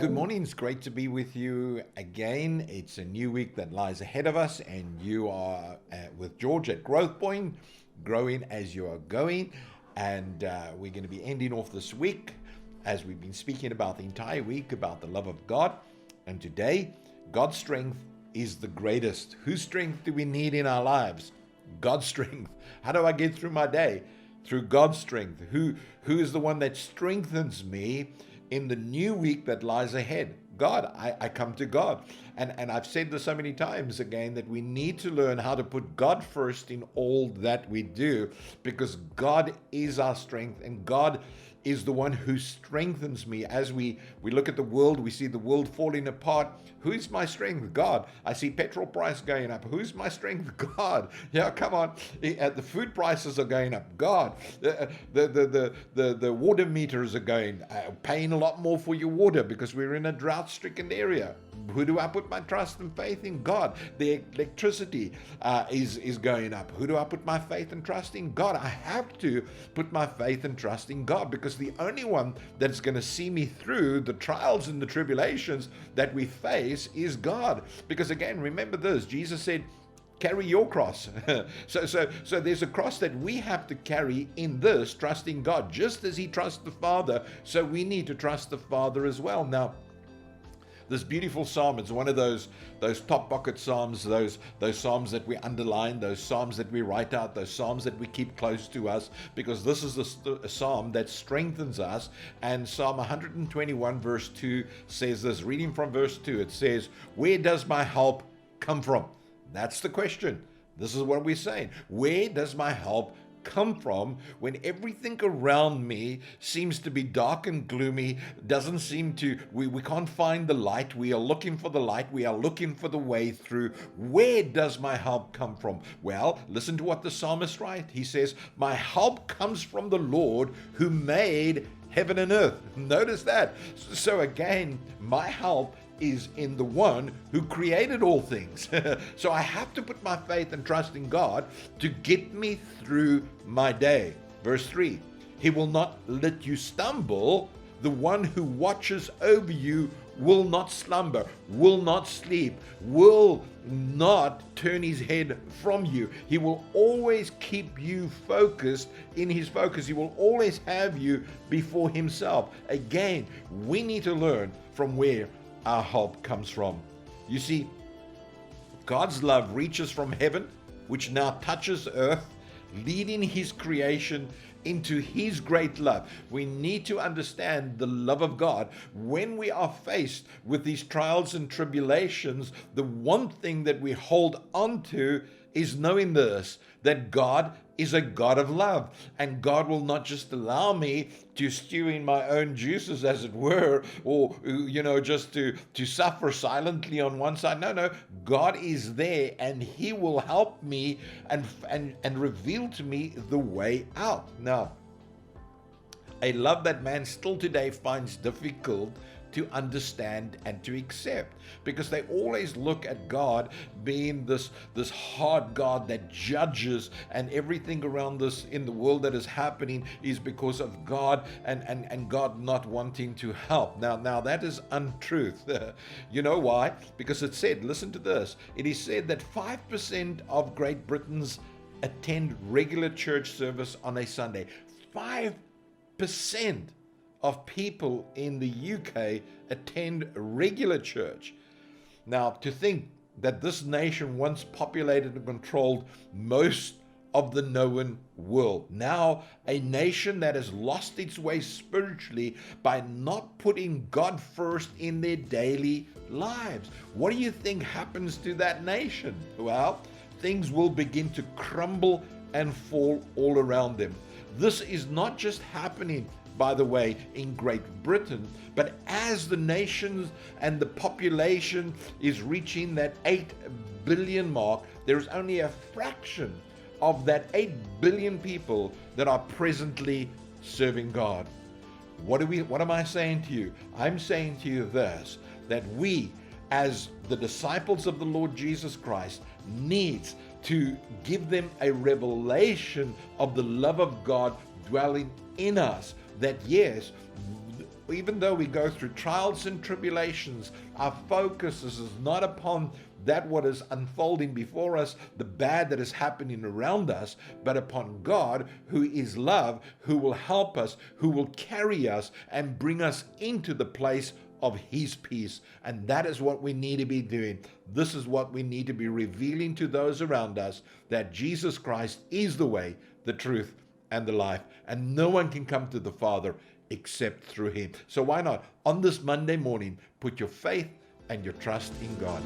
Good morning. It's great to be with you again. It's a new week that lies ahead of us, and you are with George at Growth Point, growing as you are going. And we're going to be ending off this week as we've been speaking about the entire week about the love of God. And today, God's strength is the greatest. Whose strength do we need in our lives? God's strength. How do I get through my day? Through God's strength. Who is the one that strengthens me in the new week that lies ahead? God. I come to God. And I've said this so many times again that we need to learn how to put God first in all that we do, because God is our strength, and God is the one who strengthens me. As we look at the world, we see the world falling apart. Who's my strength? God. I see petrol price going up. Who's my strength? God. Yeah, come on. The food prices are going up. God. The water meters are going, paying a lot more for your water because we're in a drought-stricken area. Who do I put my trust and faith in? God. The electricity is going up. Who do I put my faith and trust in? God. I have to put my faith and trust in God, because the only one that's going to see me through the trials and the tribulations that we face is God. Because again, remember this, Jesus said, carry your cross. So there's a cross that we have to carry in this, trusting God. Just as he trusts the Father, so we need to trust the Father as well. Now, this beautiful psalm, it's one of those top pocket psalms, those psalms that we underline, those psalms that we write out, those psalms that we keep close to us, because this is a psalm that strengthens us. And Psalm 121 verse 2 says this, reading from verse 2, it says, where does my help come from? That's the question. This is what we're saying. Where does my help come from when everything around me seems to be dark and gloomy, doesn't seem to, we can't find the light. We are looking for the light. We are looking for the way through. Where does my help come from? Well, listen to what the psalmist writes. He says, my help comes from the Lord who made heaven and earth. Notice that. So again, my help is in the one who created all things. So I have to put my faith and trust in God to get me through my day. Verse 3, he will not let you stumble. The one who watches over you will not slumber, will not sleep, will not turn his head from you. He will always keep you focused in his focus. He will always have you before himself. Again, we need to learn from where our help comes from. You see, God's love reaches from heaven, which now touches earth, leading his creation into his great love. We need to understand the love of God. When we are faced with these trials and tribulations, the one thing that we hold on to is knowing this, that God is a God of love, and God will not just allow me to stew in my own juices, as it were, or just to suffer silently on one side. No, God is there, and he will help me and reveal to me the way out. Now, a love that man still today finds difficult to understand and to accept, because they always look at God being this hard God that judges, and everything around this in the world that is happening is because of God and God not wanting to help. Now that is untruth. You know why? Because it said, listen to this, it is said that 5% of Great Britons attend regular church service on a Sunday. 5% of people in the UK attend regular church. Now, to think that this nation once populated and controlled most of the known world, now a nation that has lost its way spiritually by not putting God first in their daily lives. What do you think happens to that nation? Well, things will begin to crumble and fall all around them. This is not just happening, by the way, in Great Britain, but as the nations and the population is reaching that 8 billion mark, there's only a fraction of that 8 billion people that are presently serving God. What am I saying to you? I'm saying to you this, that we, as the disciples of the Lord Jesus Christ, needs to give them a revelation of the love of God dwelling in us. That yes, even though we go through trials and tribulations, our focus is not upon that what is unfolding before us, the bad that is happening around us, but upon God, who is love, who will help us, who will carry us and bring us into the place of His peace. And that is what we need to be doing. This is what we need to be revealing to those around us, that Jesus Christ is the way, the truth, and the life. And no one can come to the Father except through Him. So why not, on this Monday morning, put your faith and your trust in God.